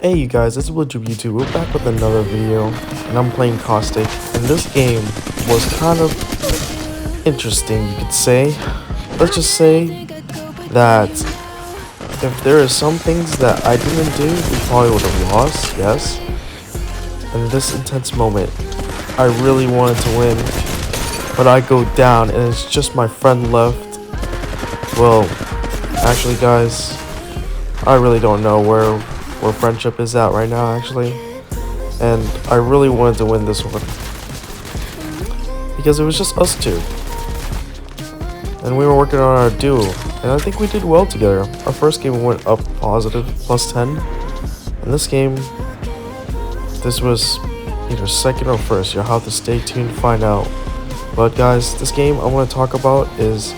Hey you guys, it's Blue.JoobYT. We're back with another video, and I'm playing Caustic, and this game was kind of interesting, you could say. Let's just say that if there are some things that I didn't do, we probably would have lost, yes. In this intense moment, I really wanted to win, but I go down, and it's just my friend left. Well, actually guys, I really don't know where friendship is at right now, actually, and I really wanted to win this one because it was just us two, and we were working on our duo, and I think we did well together. Our first game went up positive +10, and this game, this was either second or first. You'll have to stay tuned to find out. But guys, this game I want to talk about is,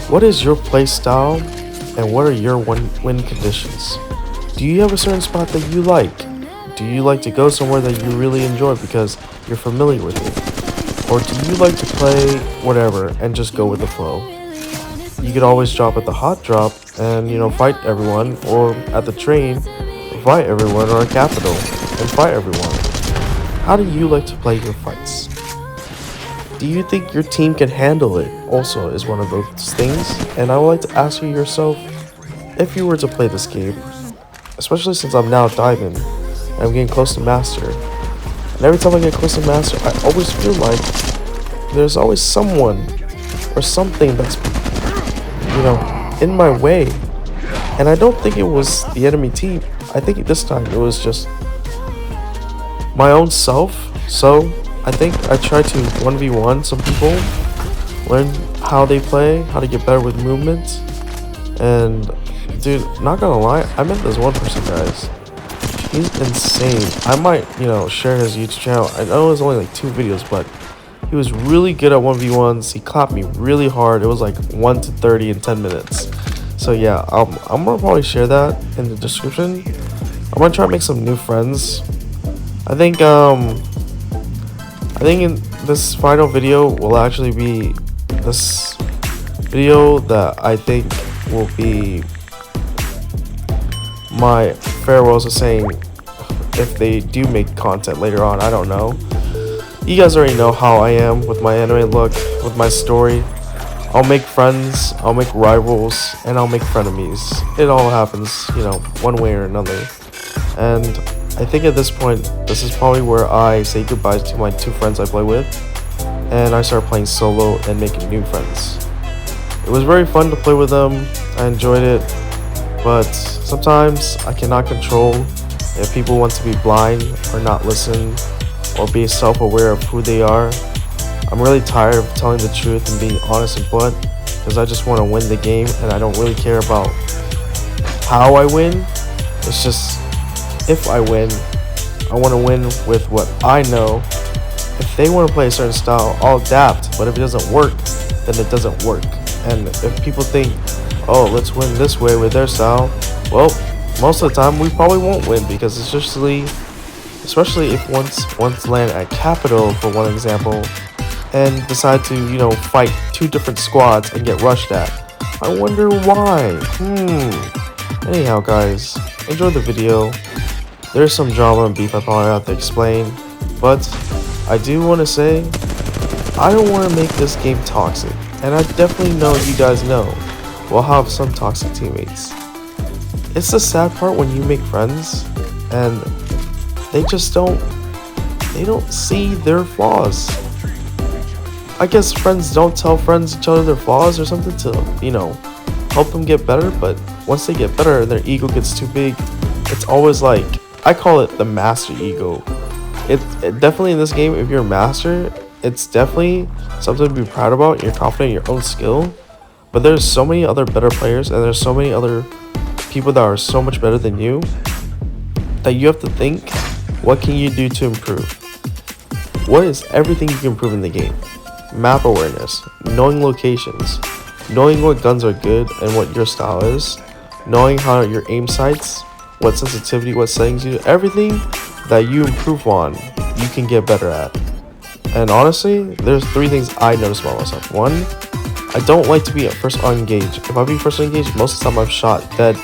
what is your play style and what are your win conditions? Do you have a certain spot that you like? Do you like to go somewhere that you really enjoy because you're familiar with it? Or do you like to play whatever and just go with the flow? You could always drop at the hot drop and, you know, fight everyone, or at the train, fight everyone, or at Capital and fight everyone. How do you like to play your fights? Do you think your team can handle it? Also is one of those things, and I would like to ask you yourself, if you were to play this game, especially since I'm now Diamond, and I'm getting close to Master. And every time I get close to Master, I always feel like there's always someone or something that's, you know, in my way. And I don't think it was the enemy team. I think this time it was just my own self. So I think I tried to 1v1 some people, learn how they play, how to get better with movement, and dude, not gonna lie, I met this one person, guys. He's insane. I might, you know, share his YouTube channel. I know it's only like 2 videos, but he was really good at 1v1s. He clapped me really hard. It was like 1 to 30 in 10 minutes. So yeah, I'm gonna probably share that in the description. I'm gonna try to make some new friends. I think in this final video will actually be this video that I think will be my farewells to saying if they do make content later on. I don't know. You guys already know how I am with my anime look, with my story. I'll make friends, I'll make rivals, and I'll make frenemies. It all happens, you know, one way or another. And I think at this point, this is probably where I say goodbye to my 2 friends I play with, and I start playing solo and making new friends. It was very fun to play with them. I enjoyed it. But sometimes I cannot control if people want to be blind or not listen or be self-aware of who they are. I'm really tired of telling the truth and being honest and blunt because I just want to win the game, and I don't really care about how I win. It's just, if I win, I want to win with what I know. If they want to play a certain style, I'll adapt, but if it doesn't work, then it doesn't work. And if people think, oh, let's win this way with their style, well, most of the time we probably won't win, because it's just especially if once land at Capital, for one example, and decide to, you know, fight 2 different squads and get rushed at. I wonder why. Anyhow, guys, enjoy the video. There's some drama and beef I probably have to explain, but I do want to say, I don't want to make this game toxic, and I definitely know you guys know we'll have some toxic teammates. It's the sad part when you make friends and they just don't see their flaws. I guess friends don't tell friends each other their flaws or something to, you know, help them get better, but once they get better and their ego gets too big, it's always like, I call it the master ego. It definitely, in this game, if you're a master, it's definitely something to be proud about. You're confident in your own skill. But there's so many other better players, and there's so many other people that are so much better than you, that you have to think, what can you do to improve? What is everything you can improve in the game? Map awareness, knowing locations, knowing what guns are good and what your style is, knowing how your aim sights, what sensitivity, what settings you do, everything that you improve on, you can get better at. And honestly, there's 3 things I notice about myself. 1, I don't like to be at first engaged. If I be first engaged, most of the time I'm shot dead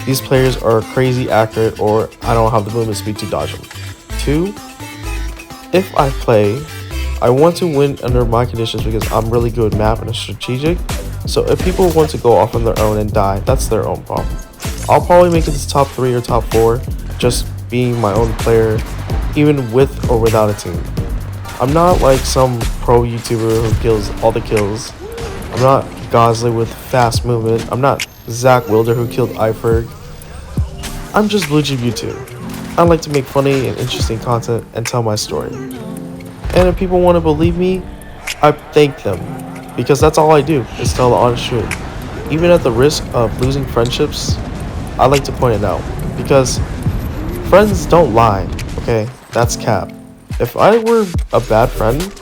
these players are crazy accurate or I don't have the movement speed to dodge them. 2, if I play, I want to win under my conditions because I'm really good at map and strategic. So if people want to go off on their own and die, that's their own problem. I'll probably make it to top 3 or top 4 just being my own player, even with or without a team. I'm not like some pro YouTuber who kills all the kills. I'm not Gosling with fast movement. I'm not Zach Wilder who killed Iferg. I'm just BlueJoobYT. I like to make funny and interesting content and tell my story. And if people want to believe me, I thank them. Because that's all I do, is tell the honest truth. Even at the risk of losing friendships, I like to point it out. Because friends don't lie, okay? That's cap. If I were a bad friend,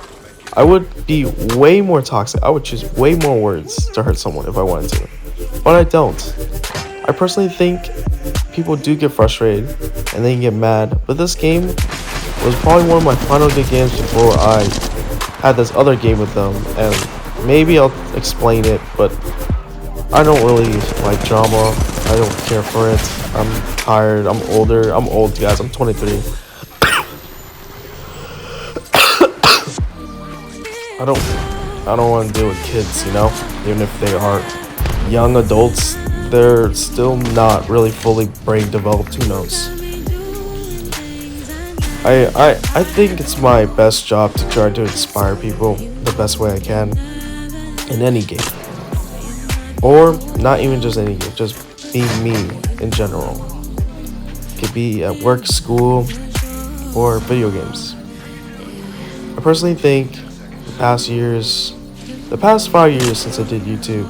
I would be way more toxic. I would choose way more words to hurt someone if I wanted to. But I don't. I personally think people do get frustrated and they get mad. But this game was probably one of my final good games before I had this other game with them. And maybe I'll explain it, but I don't really like drama. I don't care for it. I'm tired. I'm older. I'm old, guys. I'm 23. I don't want to deal with kids, you know? Even if they are young adults, they're still not really fully brain developed. Who knows? I think it's my best job to try to inspire people the best way I can in any game. Or not even just any game, just being me in general. It could be at work, school, or video games. I personally think the past 5 years since I did YouTube,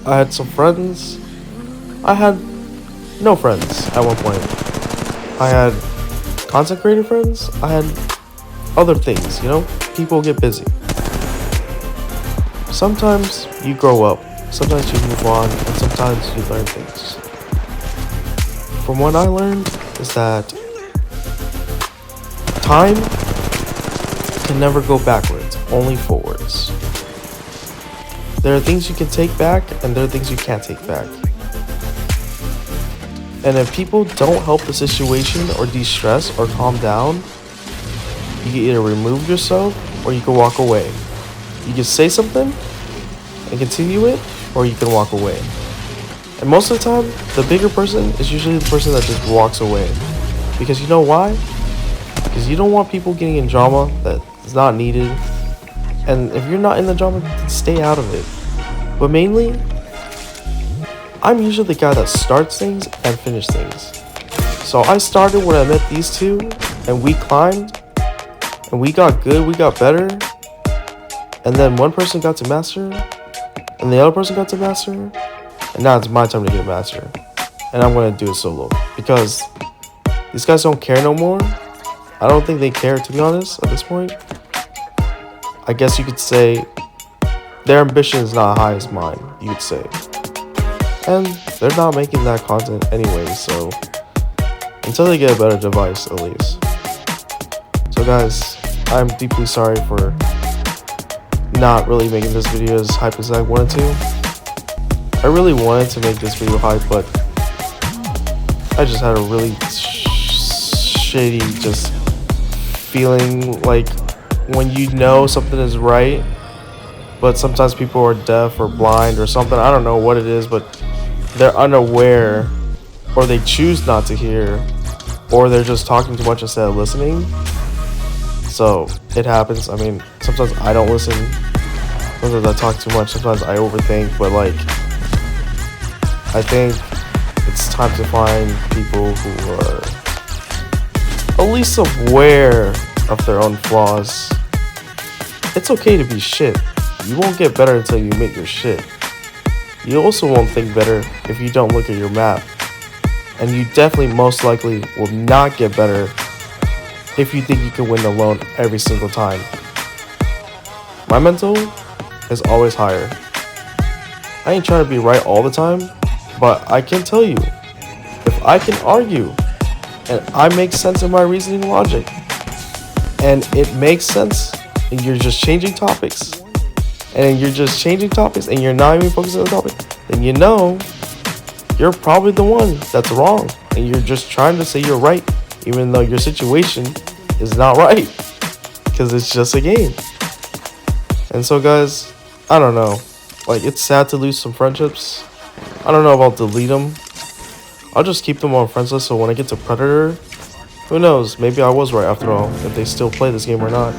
I had some friends. I had no friends at one point. I had content creator friends. I had other things, you know? People get busy. Sometimes you grow up. Sometimes you move on. And sometimes you learn things. From what I learned is that time can never go backwards, only forwards. There are things you can take back and there are things you can't take back. And if people don't help the situation or de-stress or calm down, you can either remove yourself or you can walk away. You can say something and continue it, or you can walk away. And most of the time, the bigger person is usually the person that just walks away. Because you know why? Because you don't want people getting in drama that is not needed. And if you're not in the drama, stay out of it. But mainly, I'm usually the guy that starts things and finishes things. So I started when I met these two, and we climbed, and we got good, we got better. And then one person got to master, and the other person got to master, and now it's my time to get master. And I'm gonna do it solo because these guys don't care no more. I don't think they care, to be honest, at this point. I guess you could say their ambition is not high as mine, you could say. And they're not making that content anyway, so until they get a better device, at least. So guys, I'm deeply sorry for not really making this video as hype as I wanted to. I really wanted to make this video hype, but I just had a really shady just feeling like when you know something is right, but sometimes people are deaf or blind or something. I don't know what it is, but they're unaware, or they choose not to hear, or they're just talking too much instead of listening. So it happens. I mean, sometimes I don't listen. Sometimes I talk too much. Sometimes I overthink. But like, I think it's time to find people who are at least aware of their own flaws. It's okay to be shit. You won't get better until you make your shit. You also won't think better if you don't look at your map. And you definitely most likely will not get better if you think you can win alone every single time. My mental is always higher. I ain't trying to be right all the time, but I can tell you, if I can argue and I make sense in my reasoning logic, and it makes sense, and you're just changing topics, and you're not even focusing on the topic, then you know you're probably the one that's wrong, and you're just trying to say you're right, even though your situation is not right, because it's just a game. And so guys, I don't know, like, it's sad to lose some friendships. I don't know if I'll delete them. I'll just keep them on friends list, so when I get to Predator, who knows, maybe I was right after all, if they still play this game or not.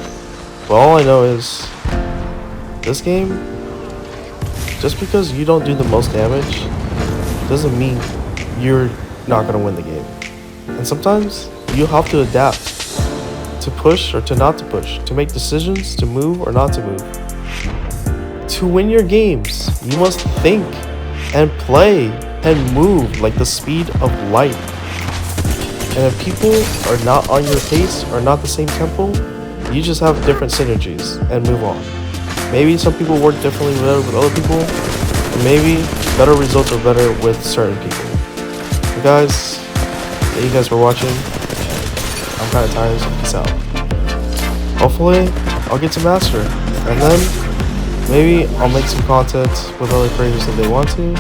But all I know is, this game, just because you don't do the most damage doesn't mean you're not going to win the game. And sometimes you have to adapt, to push or to not to push, to make decisions, to move or not to move. To win your games, you must think and play and move like the speed of light. And if people are not on your pace or not the same tempo, you just have different synergies and move on. Maybe some people work differently with other people, and maybe better results are better with certain people. But guys, thank you guys for watching. I'm kind of tired, so peace out. Hopefully, I'll get to master, and then maybe I'll make some content with other creators if they want to.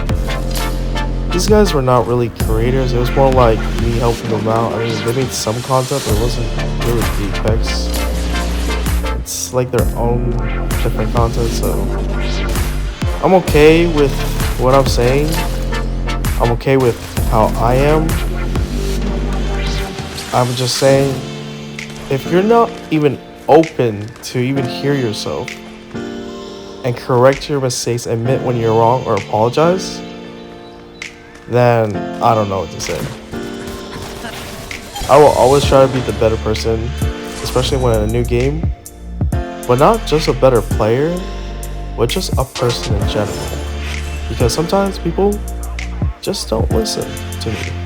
These guys were not really creators, it was more like me helping them out. I mean, they made some content, but it wasn't really Apex. It's like their own different content, so I'm okay with what I'm saying. I'm okay with how I am. I'm just saying, if you're not even open to even hear yourself and correct your mistakes, admit when you're wrong or apologize, then I don't know what to say. I will always try to be the better person, especially when in a new game, but not just a better player, but just a person in general. Because sometimes people just don't listen to me.